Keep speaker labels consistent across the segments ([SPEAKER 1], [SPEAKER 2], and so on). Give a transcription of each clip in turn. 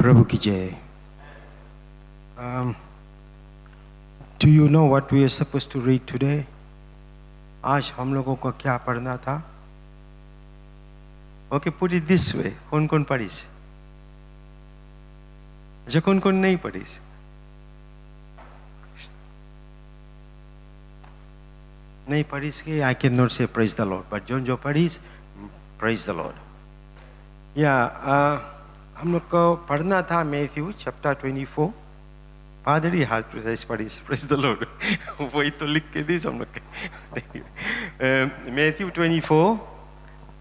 [SPEAKER 1] प्रभु की जय। Do you know what we are supposed to read today? आज हम लोगों को क्या पढ़ना था? Okay, put it this way. कौन कौन पढ़ी? जो कौन कौन नहीं पढ़ी? नहीं पढ़ी के I cannot say praise the Lord, but जो पढ़ी praise the Lord. हम लोग को पढ़ना था मैथ्यू चैप्टर 24। पादरी हाथ प्रेस पढ़ी प्रेज द लॉर्ड वही तो लिख के दी हम लोग के। मैथ्यू 24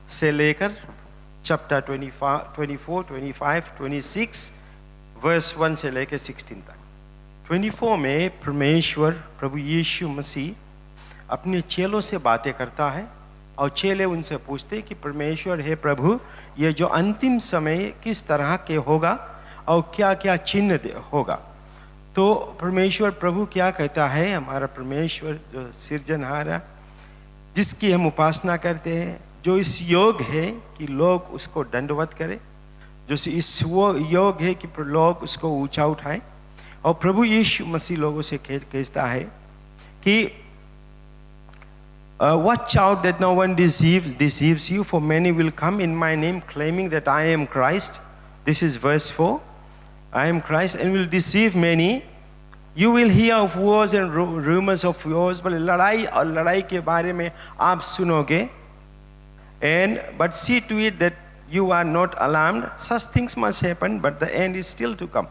[SPEAKER 1] से लेकर चैप्टर 24, 25, 26 वर्स 1 से लेकर 16 तक। 24 में परमेश्वर प्रभु यीशु मसीह अपने चेलों से बातें करता है और चेले उनसे पूछते कि परमेश्वर है प्रभु, ये जो अंतिम समय किस तरह के होगा और क्या क्या चिन्ह होगा। तो परमेश्वर प्रभु क्या कहता है, हमारा परमेश्वर जो सिरजनहार है, जिसकी हम उपासना करते हैं, जो इस योग है कि लोग उसको दंडवत करें, जो इस वो योग है कि लोग उसको ऊंचा उठाएं। और प्रभु यीशु मसीह लोगों से कहता है कि watch out that no one deceives you, for many will come in my name claiming that I am Christ. This is verse 4. I am Christ, and will deceive many. You will hear of wars and rumors of wars, but लड़ाई के बारे में आप सुनोगे. But see to it that you are not alarmed. Such things must happen, but the end is still to come.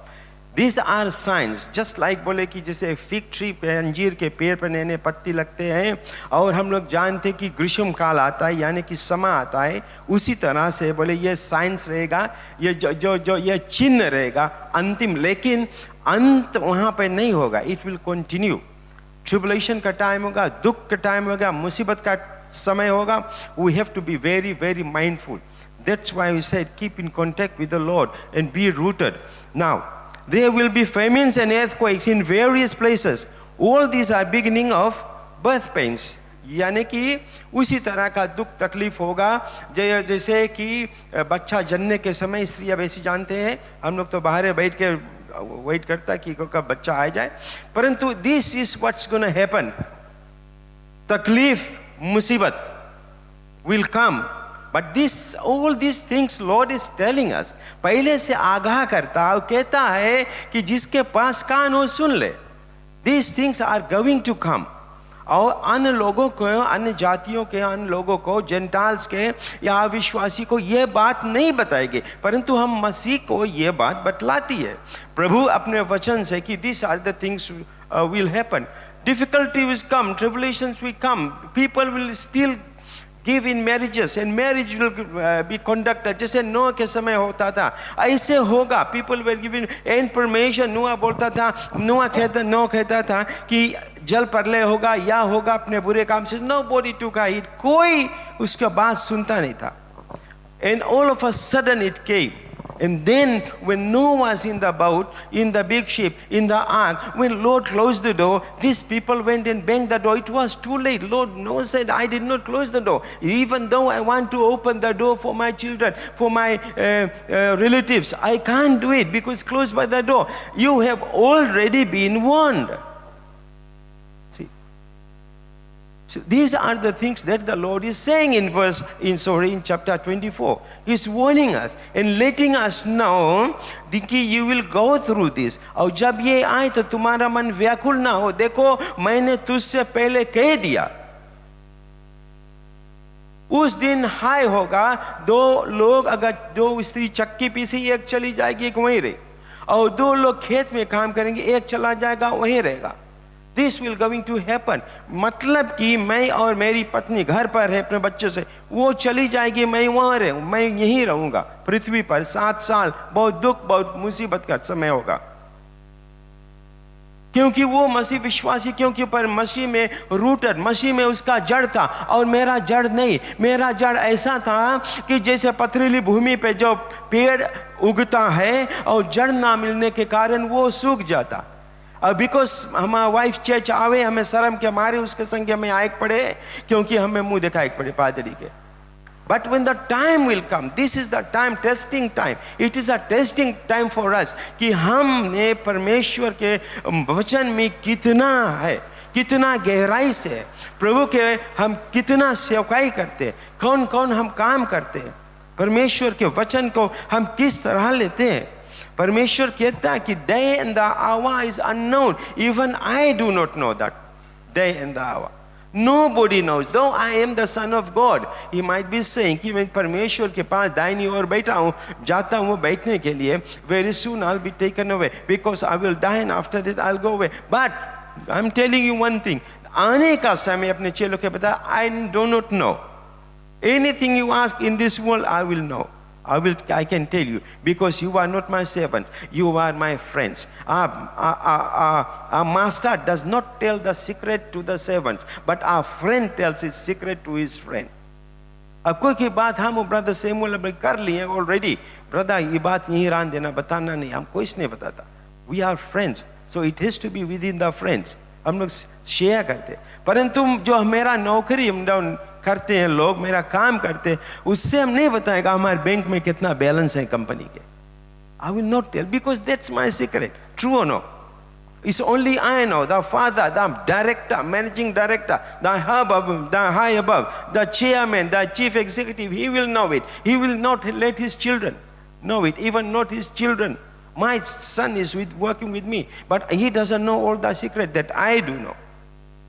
[SPEAKER 1] These are signs, just like बोले कि जैसे fig tree पे, अंजीर के पेड़ पर नए नए पत्ती लगते हैं और हम लोग जानते कि ग्रीष्म काल आता है यानी कि समय आता है, उसी तरह से बोले ये साइंस रहेगा, ये जो ये चिन्ह रहेगा अंतिम, लेकिन अंत वहाँ पे नहीं होगा। It will continue. ट्रिबुलेशन का टाइम होगा, दुख का टाइम होगा, मुसीबत का समय होगा। We have to be very very mindful. That's why we said keep in contact with the Lord and be rooted. Now there will be famines and earthquakes in various places. All these are beginning of birth pains. यानी कि उसी तरह का दुख तकलीफ होगा जैसे कि बच्चा जन्मने के समय स्त्रियां वैसी जानते हैं, हम लोग तो बाहर बैठ के वेट करता है कि कब बच्चा आ जाए, परंतु this is what's going to happen. तकलीफ मुसीबत will come. But all these things Lord is telling us, पहले से आगाह करता और कहता है कि जिसके पास कान हो सुन ले। These things are going to come. और अन्य लोगों को, अन्य जातियों के अन्य लोगों को, जेंटाल्स के या अविश्वासी को ये बात नहीं बताएगी, परंतु हम मसीह को ये बात बतलाती है प्रभु अपने वचन से कि these are the things will happen. Difficulty will come, tribulations will come, people will still give in marriages and marriage will be conducted जैसे नोह के समय होता था ऐसे होगा। people were given information. Noh बोलता था, नोह कहता था कि जल प्रलय होगा या होगा अपने बुरे काम से। nobody took heed, कोई उसका बात सुनता नहीं था। and all of a sudden it came. And then when Noah was in the boat, in the big ship, in the ark, when Lord closed the door, these people went and banged the door. It was too late. Noah said, I did not close the door. Even though I want to open the door for my children, for my relatives, I can't do it because it's closed by the door. You have already been warned. See? So these are the things that the Lord is saying in chapter 24. He's warning us and letting us know that you will go through this. और जब ये आए तो तुम्हारा मन व्याकुल ना हो। देखो मैंने तुझसे पहले कह दिया। उस दिन हाय होगा, दो लोग अगर दो स्त्री चक्की पीसी, एक चली जाएगी एक वहीं रहे, और दो लोग खेत में काम करेंगे, एक चला जाएगा वहीं रहेगा। This will going to happen. मतलब कि मैं और मेरी पत्नी घर पर है अपने बच्चों से, वो चली जाएगी, मैं वहाँ रहूँ, मैं यहीं रहूँगा पृथ्वी पर 7 साल। बहुत दुख, बहुत मुसीबत का समय होगा, क्योंकि वो मसीह विश्वासी, क्योंकि पर मसीह में रूटेड, मसीह में उसका जड़ था और मेरा जड़ नहीं। मेरा जड़ ऐसा था कि जैसे पथरीली भूमि पे जो पेड़ उगता है और जड़ ना मिलने के कारण वो सूख जाता। बिकॉज हमारा वाइफ चर्च आवे, हमें शर्म के मारे उसके संग में आए पड़े, क्योंकि हमें मुंह दिखाए पड़े पादरी के। But when the time will come, this is the time, testing time. It is a testing time for us कि हमने परमेश्वर के वचन में कितना है, कितना गहराई से है, प्रभु के हम कितना सेवकाई करते हैं, कौन कौन हम काम करते हैं, परमेश्वर के वचन को हम किस तरह लेते हैं. परमेश्वर कहता है कि day and the hour is unknown. Even I do not know that day and the hour. Nobody knows. Though I am the son of God, he might be saying कि मैं परमेश्वर के पास दाहिनी ओर बैठा हूँ, जाता हूँ बैठने के लिए. Very soon I'll be taken away because I will die and after that I'll go away. But I'm telling you one thing. आने का समय अपने चेलों के बता. I do not know. Anything you ask in this world, I will know. I can tell you, because you are not my servants, you are my friends. Our master does not tell the secret to the servants, but our friend tells his secret to his friend. अब कोई की बात हम brother Samuel कर लिए already, brother ये बात यहीं रहने देना, बताना नहीं, हम कोई नहीं बताता. We are friends, so it has to be within the friends. हम लोग शेयर करते. परंतु जो मेरा नौकरी हम करते हैं लोग, मेरा काम करते हैं, उससे हम नहीं बताएगा हमारे बैंक में कितना बैलेंस है कंपनी के. I will not tell because that's my secret. True or no? It's only I know. The father, the director, managing director, the high above, the chairman, the chief executive, he will know it. He will not let his children know it, even not his children. My son is working with me, but he doesn't know all the secret that I do know.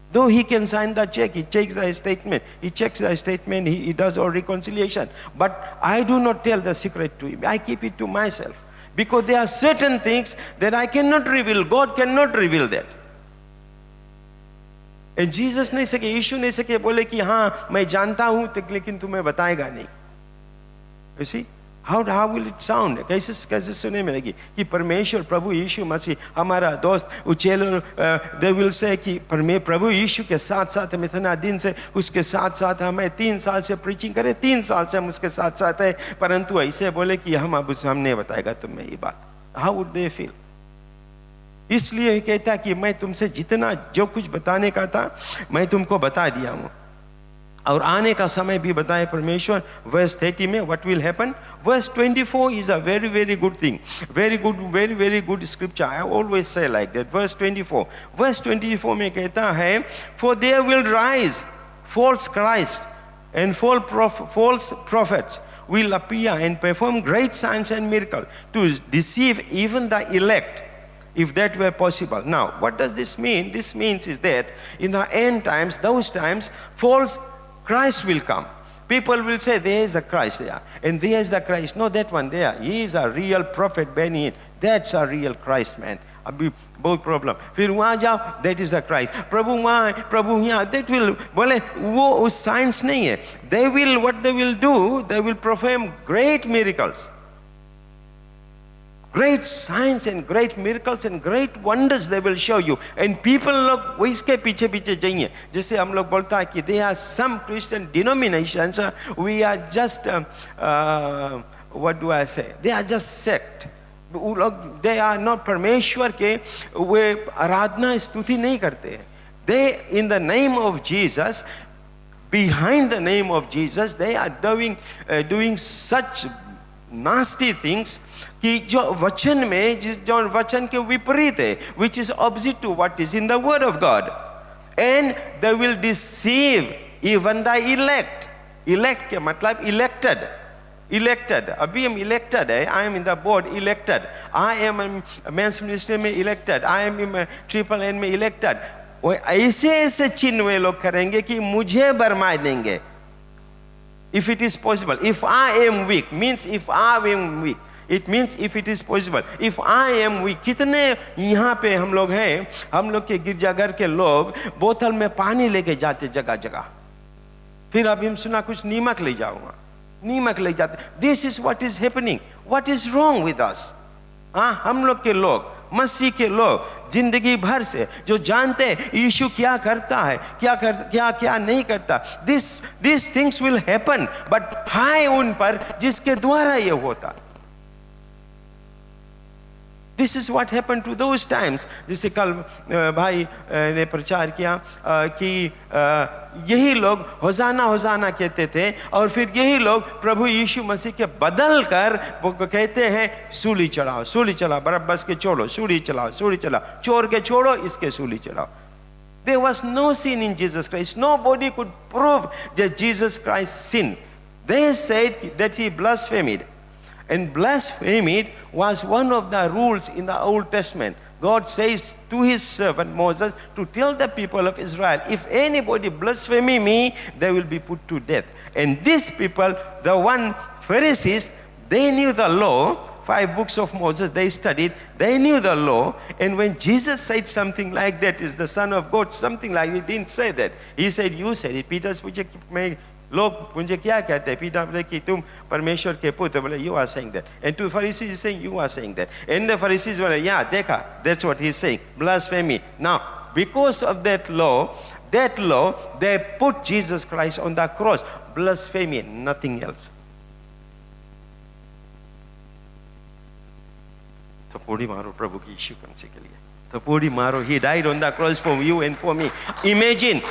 [SPEAKER 1] Though he can sign the check, he checks the statement, he does all reconciliation. But I do not tell the secret to him. I keep it to myself. Because there are certain things that I cannot reveal. God cannot reveal that. And Jesus नहीं सके, यीशु नहीं सके बोले कि हाँ मैं जानता हूँ लेकिन तुम्हें बताएगा नहीं. You see? How will it sound? कैसे सुने में लगी कि परमेश्वर प्रभु यीशु मसीह हमारा दोस्त उचेलो, they will say कि प्रभु यीशु के साथ साथ हम इतना दिन से उसके साथ साथ हमें 3 साल से प्रीचिंग करे, 3 साल से हम उसके साथ साथ है, परंतु ऐसे बोले कि हम अब हमने बताएगा तुम्हें ये बात. How would they feel? इसलिए कहता कि मैं तुमसे जितना जो कुछ बताने का था मैं तुमको बता दिया हूँ, और आने का समय भी बताए परमेश्वर. Verse 30 में what will happen? Verse 24 is a very very good thing, very good scripture. I always say like that. Verse 24 में कहता है, for there will rise false Christ and false prophets will appear and perform great signs and miracles to deceive even the elect, if that were possible. Now what does this mean? This means is that in the end times, those times, false Christ will come. People will say, there is the Christ there, and there is the Christ. No, that one there, he is a real prophet Benny. That's a real Christ, man. अभी बहुत problem. फिर वहाँ जाओ, that is the Christ. प्रभु वहाँ, प्रभु यहाँ, that will, बोले वो उस साइंस नहीं है. They will, what they will do, they will perform great miracles. Great signs and great miracles and great wonders they will show you. And people लोग इसके पीछे पीछे जाइए. जैसे हम लोग बोलता है कि there are some Christian denominations, we are just what do I say? They are just sect. They are not परमेश्वर के वे आराधना स्तुति नहीं करते. They in the name of Jesus, behind the name of Jesus, they are doing such nasty things कि जो वचन में जो वचन के विपरीत है, which is opposite to what is in the word of God, and they will deceive even the elect. Elect के मतलब elected. अभी हम elected है. I am in the board elected. I am in men's ministry में elected. I am in triple N में elected. वो ऐसे चिन्ह वे लोग करेंगे कि मुझे बरमाए देंगे. If it is possible, if I am weak, means if I am weak. It means if it is possible. If I am weak. कितने यहाँ पे हम लोग हैं, हम लोग के गिरजाघर के लोग बोतल में पानी लेके जाते जगह जगह. फिर अभी हम सुना कुछ नीमक ले जाऊंगा, नीमक ले जाते. This is what is happening. What is wrong with us? हाँ, हम लोग के लोग, मसीह के लोग जिंदगी भर से जो जानते हैं यीशु क्या करता है, क्या नहीं करता. These things will happen, but हाय उन पर जिसके द्वारा ये होता. This is what happened to those times. जैसे कल भाई ने प्रचार किया कि यही लोग होजाना होजाना कहते थे और फिर यही लोग प्रभु यीशु मसीह के बदल कर वो कहते हैं सूली चढ़ाओ, सूली चढ़ाओ, बरअब्बस के छोड़ो, सूली चढ़ाओ, सूली चढ़ाओ, चोर के छोड़ो, इसके सूली चढ़ाओ. There was no sin in Jesus Christ. Nobody could prove that Jesus Christ sinned. They said that he blasphemed. And blasphemy was one of the rules in the Old Testament. God says to his servant Moses to tell the people of Israel, if anybody blaspheme me, they will be put to death. And these people, the one Pharisees, they knew the law. 5 books of Moses they studied, they knew the law. And when Jesus said something like that, is the Son of God, something like that, he didn't say that. He said, you said it. Peter said, लोग मुझे क्या कहते हैं? Peter बोले कि तुम परमेश्वर के पुत्र. बोले you are saying that. And to Pharisees is saying you are saying that. And the Pharisees बोले yeah देखा, that's what he is saying, blasphemy. Now because of that law they put Jesus Christ on the cross. Blasphemy, nothing else. तो पूरी मारो प्रभु की यीशु मसीह के लिए. तो पूरी मारो. He died on the cross for you and for me. Imagine,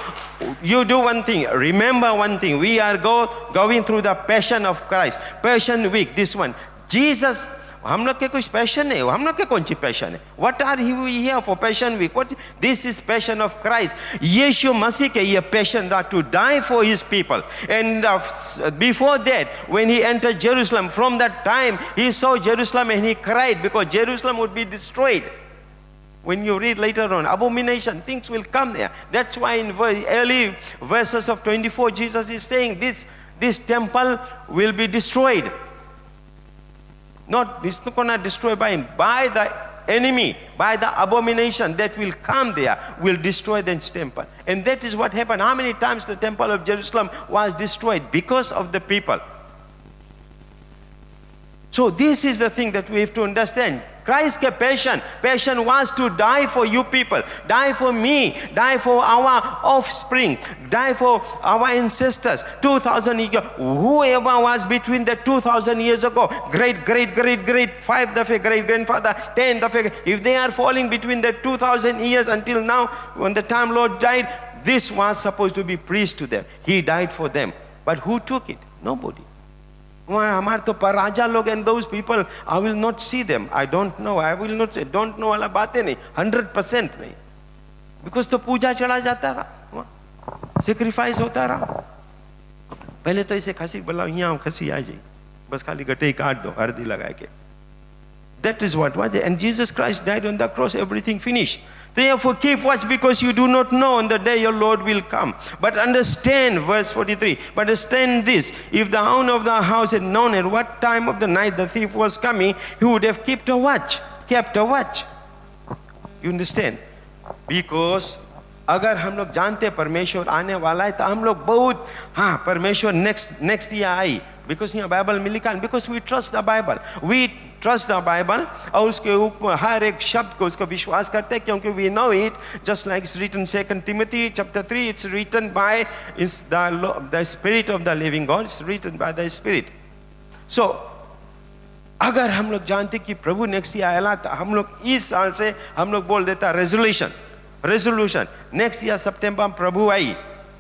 [SPEAKER 1] you do one thing, remember one thing, we are going through the passion of Christ, passion week, this one. Jesus, हम लोग के कुछ passion है, हम लोग के कौन सी passion है? What are we here for passion week? What? This is passion of Christ. यीशु मसीह के ये passion that to die for his people. And before that, when he entered Jerusalem, from that time he saw Jerusalem and he cried because Jerusalem would be destroyed. When you read later on, abomination, things will come there. That's why in early verses of 24, Jesus is saying this temple will be destroyed. It's not going to destroy by him, by the enemy, by the abomination that will come there, will destroy this temple. And that is what happened. How many times the temple of Jerusalem was destroyed? Because of the people. So this is the thing that we have to understand. Christ's passion was to die for you people, die for me, die for our offspring, die for our ancestors. 2,000 years ago, whoever was between the 2,000 years ago, great, 5 dafe great grandfather, 10 dafe, if they are falling between the 2,000 years until now, when the time Lord died, this was supposed to be preached to them. He died for them. But who took it? Nobody. हमारे तो राजा लोग and those people, I will not see them. I don't know. I will not say. Don't know वाला बातें नहीं. 100% नहीं. Because तो पूजा चढ़ा जाता रहा, sacrifice होता रहा. पहले तो इसे खसी बोला यहाँ खसी आ जाए, बस खाली गटे काट दो हल्दी लगा के. That is what was it. And Jesus Christ died on the cross. Everything finished. Therefore keep watch, because you do not know on the day your Lord will come. But understand, verse 43, but understand this, if the owner of the house had known at what time of the night the thief was coming, he would have kept a watch. You understand? Because अगर हम लोग जानते परमेश्वर आने वाला है तो हम लोग बहुत हाँ परमेश्वर next year आई. Because यहाँ बाइबल में लिखा है, because we trust the Bible. We trust the Bible और उसके ऊपर हर एक शब्द को उसका विश्वास करते हैं, क्योंकि we know it. Just like it's written 2 Timothy chapter 3, it's written by the Spirit of the living God. It's written by the Spirit. So अगर हम लोग जानते कि प्रभु नेक्स्ट ईयर आएगा तो हम लोग इस साल से हम लोग बोल देता resolution next year September Prabhu I.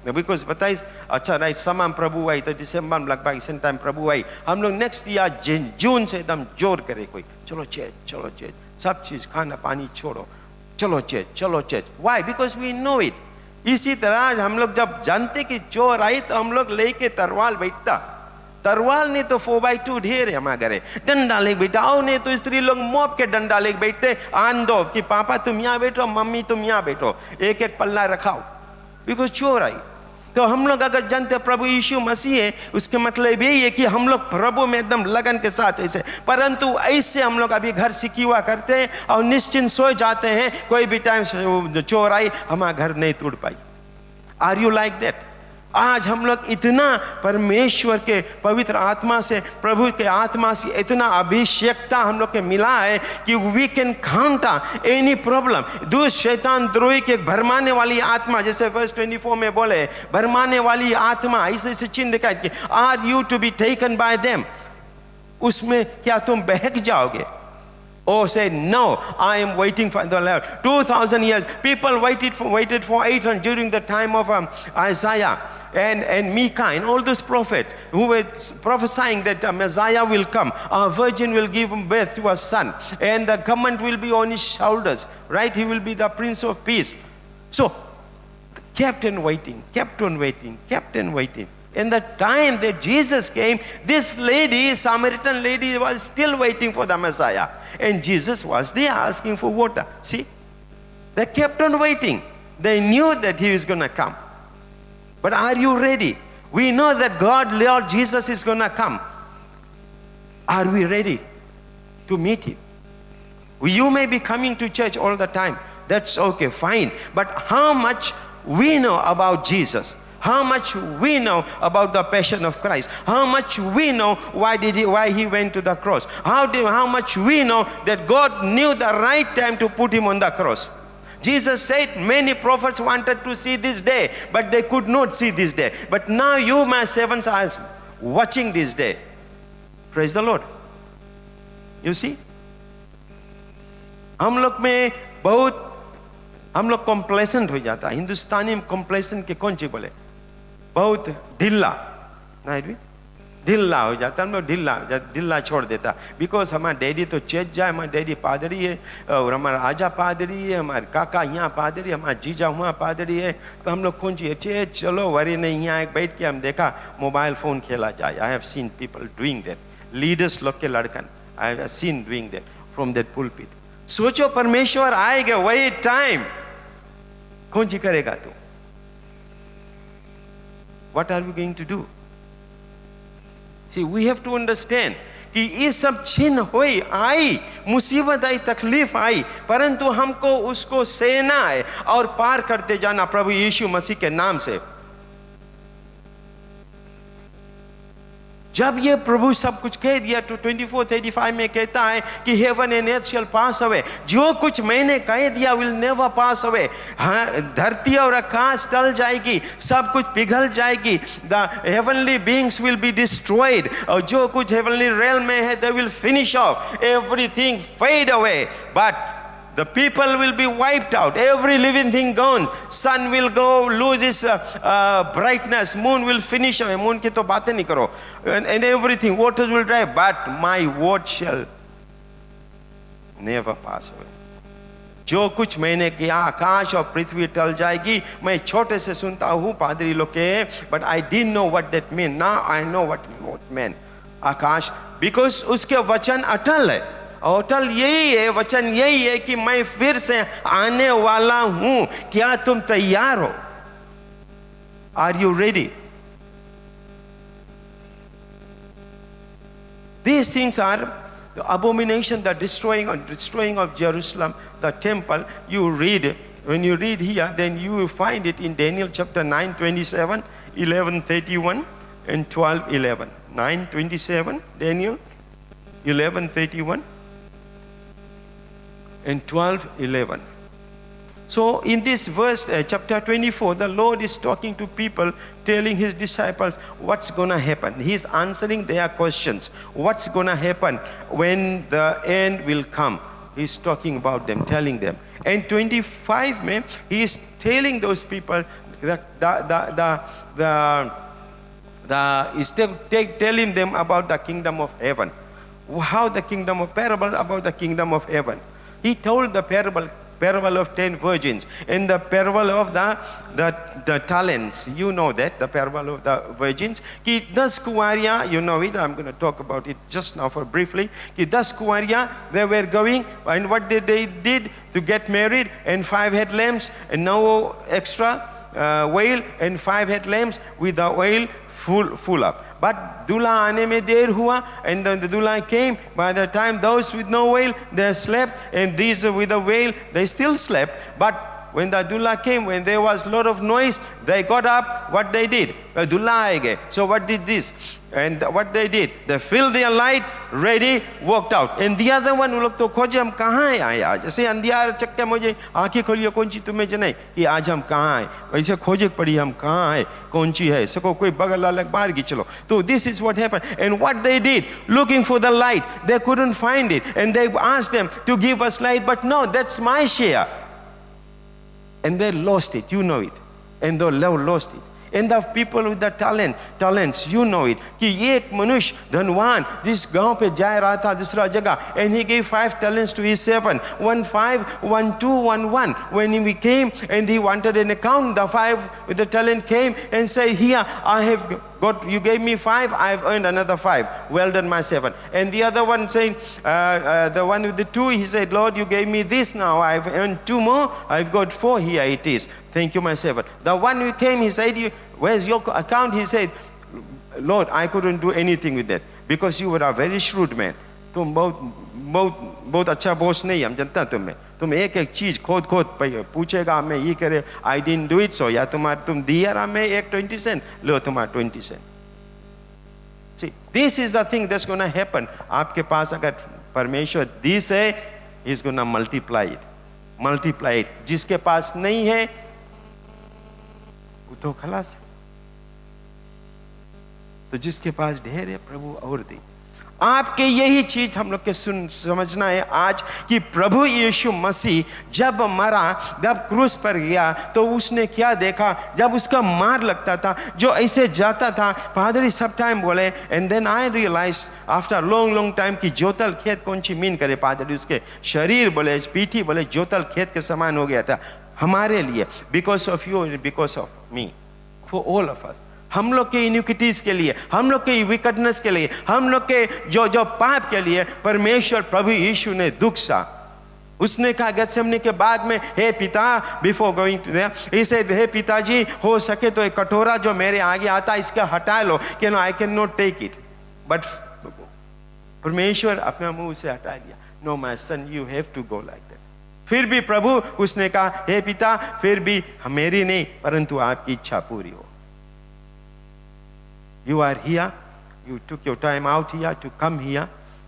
[SPEAKER 1] Because पता है अच्छा राइट समय प्रभु आई तो दिसंबर में लगभग इस टाइम प्रभु आई. हम लोग नेक्स्ट ईयर जून से एकदम जोर करे कोई चलो चेज सब चीज खाना पानी छोड़ो, चलो चेज. Why? Because we know it. इसी तरह हम लोग जब जानते कि चोर आई तो हम लोग लेके तरवाल बैठता. तरवाल नहीं तो 4x2 ढेर है हमारे घरे, डंडा लेके बैठा. और नहीं तो स्त्री लोग मोप के डंडा लेके बैठते आन दो कि पापा तुम यहाँ बैठो, मम्मी तुम यहाँ बैठो, एक पल्ला रखाओ. बिकॉज चोर आई. तो हम लोग अगर जानते प्रभु यीशु मसीह है, उसके मतलब यही है कि हम लोग प्रभु में एकदम लगन के साथ ऐसे. परंतु ऐसे हम लोग अभी घर सिकिवा करते हैं और निश्चिंत सो जाते हैं, कोई भी टाइम चोर आई हमारा घर नहीं तोड़ पाई. Are you like that? आज हम लोग इतना परमेश्वर के पवित्र आत्मा से, प्रभु के आत्मा से इतना अभिषेकता हम लोग के मिला है कि we can counter any problem. दुष्ट शैतान द्रोही के भरमाने वाली आत्मा, जैसे वर्स 24 में बोले भरमाने वाली आत्मा, ऐसे चिन्ह दिखाई कि are you to be taken by them. उसमें क्या तुम बहक जाओगे? or said, no, I am waiting for the Lord. 2,000 years. People waited for 800 during the time of Isaiah and Micah and all those prophets who were prophesying that Messiah will come. A virgin will give birth to a son. And the government will be on his shoulders. Right? He will be the Prince of Peace. So, kept on waiting, kept on waiting, kept on waiting. In the time that Jesus came, this lady, Samaritan lady, was still waiting for the Messiah. And Jesus was there asking for water. See? They kept on waiting. They knew that he was going to come. But are you ready? We know that God, Lord Jesus, is going to come. Are we ready to meet him? You may be coming to church all the time. That's okay, fine. But how much we know about Jesus? How much we know about the passion of Christ? How much we know why he went to the cross? How much we know that God knew the right time to put him on the cross? Jesus said many prophets wanted to see this day, but they could not see this day. But now you, my servants, are watching this day. Praise the Lord. You see? हम लोग complacent हो जाता है. हिंदुस्तानी में complacent के कौन ची बोले? बहुत ढिल्ला हो जाता. हम लोग ढिल्ला छोड़ देता. बिकॉज हमारा डैडी तो चेत जाए, हमारा डैडी पादरी है, और हमारा आजा पादरी है, हमारे काका यहाँ पादरी, हमारा जीजा वहाँ पादरी है. तो हम लोग कौन ची चेत, चलो वरी नहीं, यहाँ बैठ के हम देखा मोबाइल फोन खेला जाए. I have seen people doing that. Leaders लोग के लड़कन I have seen doing that from that pulpit. सोचो परमेश्वर आएगा वही टाइम, कौन सी करेगा तू? What are we going to do? See, we have to understand कि ये सब छीन हुई आई, मुसीबत आई, तकलीफ आई, परंतु हमको उसको सहना है और पार करते जाना प्रभु यीशु मसीह के नाम से. जब ये प्रभु सब कुछ कह दिया तो 24:35 में कहता है कि heaven and earth shall pass away. जो कुछ मैंने कह दिया will never pass away. हाँ, धरती और आकाश टल जाएगी, सब कुछ पिघल जाएगी. The heavenly beings will be destroyed. और जो कुछ heavenly realm में है they will finish off. Everything fade away. But the people will be wiped out. Every living thing gone. Sun will go, lose its brightness. Moon will finish away. Moon की तो बातें नहीं करो. And everything. Waters will dry. But my word shall never pass away. जो कुछ मैंने किया, आकाश और पृथ्वी टल जाएगी. मैं छोटे से सुनता हूँ पादरी लोग के, but I didn't know what that meant. Now I know what meant. Akash, because उसके वचन अटल है. अटल यही है, वचन यही है कि मैं फिर से आने वाला हूं. क्या तुम तैयार हो? Are you ready? These things are the abomination, the destroying of Jerusalem, the temple. You read, when you read here, then you will find it in Daniel chapter 9:27, 11:31 and 12:11. 9:27, Daniel 11:31 and 12:11. So in this verse, chapter 24, the Lord is talking to people, telling his disciples what's going to happen. He's answering their questions. What's going to happen when the end will come? He's talking about them, telling them. And 25, he is telling those people telling them about the kingdom of heaven. How the kingdom of parable about the kingdom of heaven. He told the parable of 10 virgins, and the parable of the talents. You know that, the parable of the virgins. Ki 10 कुंवारियां, you know it, I'm going to talk about it just now for briefly. Ki 10 कुंवारियां, they were going, and what they did to get married, and 5 had lambs, and no extra oil, and 5 had lambs with the oil full up. But दूल्हा आने में देर हुआ, and the दूल्हा came. By the time those with no oil, they slept, and these with the oil, they still slept. But When the dullah came, when there was a lot of noise, they got up. What they did? Dullah aage. So what did this? And what they did? They filled their light, ready, walked out. And the other one, वो लोग तो खोजे हम कहाँ आए आज? जैसे अंधियार चक्के मुझे आँखें खोलिए कौन सी तुम्हें जने कि आज हम कहाँ आए? वैसे खोजे पड़ी हम कहाँ आए? कौन सी है? सको कोई बगल वाले बाहर की चलो. So this is what happened. And what they did, looking for the light, they couldn't find it, and they asked them to give us light, but no, that's my share. And they lost it, you know it. And they lost it. And the people with the talents, you know it. कि एक मनुष्य धनवान जिस गांव पे जा रहा था दूसरा जगह, and he gave 5 talents to his servant. 1 5, 1 2, 1 1. When he came and he wanted an account, the 5 with the talent came and said, here I have got, you gave me 5, I have earned another 5. Well done, my servant. And the other one saying, the one with the 2, he said, Lord, you gave me this now, I have earned 2 more, I've got 4, here it is. Thank you, my servant. The one who came, he said, where's your account? He said, Lord, I couldn't do anything with that because you were a very shrewd man. तुम बहुत अच्छा boss नहीं, हम जानते हैं तुम्हें. तुम एक एक चीज खोद पूछेगा मैं ये करे, I didn't do it, so या तुम दिया मैं एक 20 cent, लो तुम्हारा 20 cent. See, this is the thing that's going to happen. आपके पास अगर परमेश्वर दिस है, He's going to multiply it. Multiply it. जिसके पास नहीं है वो तो खलास. तो जिसके पास ढेर है प्रभु और दे. आपके यही चीज हम लोग के समझना है आज कि प्रभु यीशु मसीह जब मरा, जब क्रूस पर गया तो उसने क्या देखा. जब उसका मार लगता था, जो ऐसे जाता था, पादरी सब टाइम बोले, and then I realise after long time कि जोतल खेत कौन सी मीन करे. पादरी उसके शरीर बोले, पीठी बोले, जोतल खेत के समान हो गया था हमारे लिए. Because of you, because of me, for all of us. हम लोग के इनिक्विटीज के लिए, हम लोग के विकेटनेस के लिए, हम लोग के जो पाप के लिए परमेश्वर प्रभु यीशु ने दुख सा. उसने कहा गेत्सेमनी के बाद में, हे पिता, before going to there, he said, हे पिताजी, हो सके तो एक कटोरा जो मेरे आगे आता है इसका हटा लो, कि no I can not take it. But परमेश्वर अपना मुंह से हटा दिया. No my son, you have to go like that. फिर भी प्रभु उसने कहा, हे पिता, फिर भी मेरी नहीं परंतु आपकी इच्छा पूरी हो. You are here, you took your time out here to come here.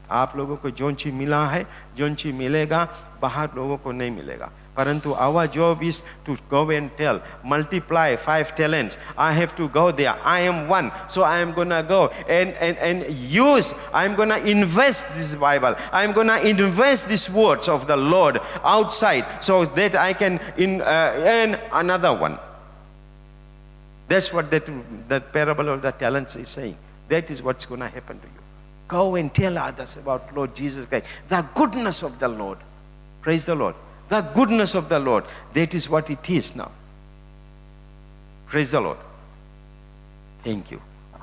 [SPEAKER 1] आप लोगों को जोन ची मिला है, जोन ची मिलेगा, बाहर लोगों को नहीं मिलेगा. परंतु our job is to go and tell, multiply 5 talents. I have to go there. I am one, so I am gonna go and use. I am gonna invest this Bible. I am gonna invest these words of the Lord outside, so that I can earn another one. That's what that parable of the talents is saying. That is what's going to happen to you. Go and tell others about Lord Jesus Christ. The goodness of the Lord. Praise the Lord. The goodness of the Lord. That is what it is now. Praise the Lord. Thank you.